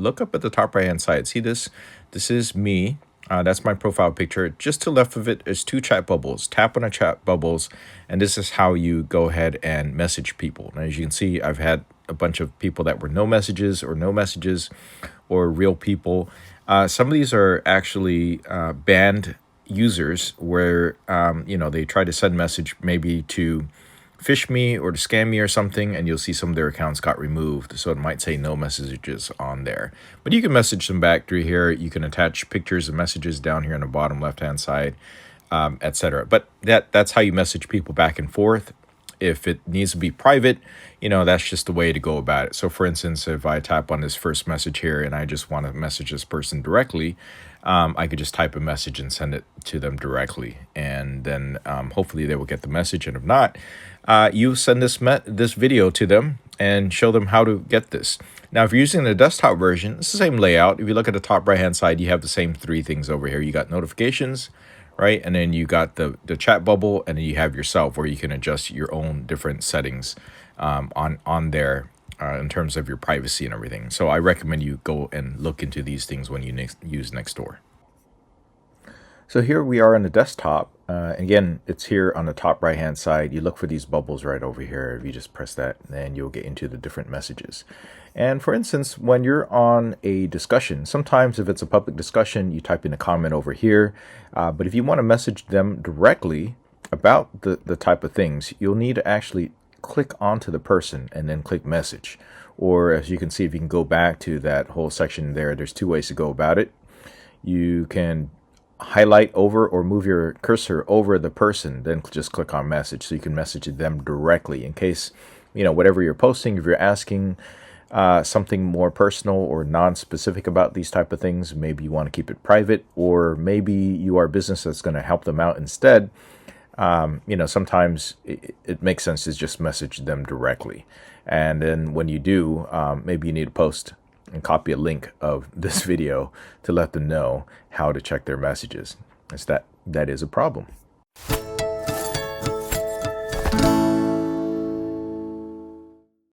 look up at the top right hand side. See this? This is me. That's my profile picture. Just to the left of it is two chat bubbles. Tap on the chat bubbles, and this is how you go ahead and message people. And as you can see, I've had a bunch of people that were no messages or real people. Some of these are actually banned users where they try to send message maybe to fish me or to scam me or something, and you'll see some of their accounts got removed, so it might say no messages on there. But you can message them back through here. You can attach pictures and messages down here on the bottom left hand side, etc. But that's how you message people back and forth. If it needs to be private, that's just the way to go about it. So for instance, if I tap on this first message here and I just want to message this person directly, I could just type a message and send it to them directly. And then hopefully they will get the message. And if not, you send this video to them and show them how to get this. Now, if you're using the desktop version, it's the same layout. If you look at the top right-hand side, you have the same three things over here. You got notifications, right? And then you got the chat bubble, and then you have yourself where you can adjust your own different settings on there in terms of your privacy and everything. So I recommend you go and look into these things when you use NextDoor. So here we are on the desktop. Again, it's here on the top right hand side. You look for these bubbles right over here. If you just press that, then you'll get into the different messages. And for instance, when you're on a discussion, sometimes if it's a public discussion, you type in a comment over here. But if you want to message them directly about the type of things, you'll need to actually click onto the person and then click message. Or as you can see, if you can go back to that whole section there's two ways to go about it. You can highlight over or move your cursor over the person, then just click on message, so you can message them directly in case whatever you're posting, if you're asking something more personal or non-specific about these type of things, maybe you want to keep it private, or maybe you are a business that's going to help them out instead. Sometimes it makes sense to just message them directly. And then when you do, maybe you need to post and copy a link of this video to let them know how to check their messages. That is a problem.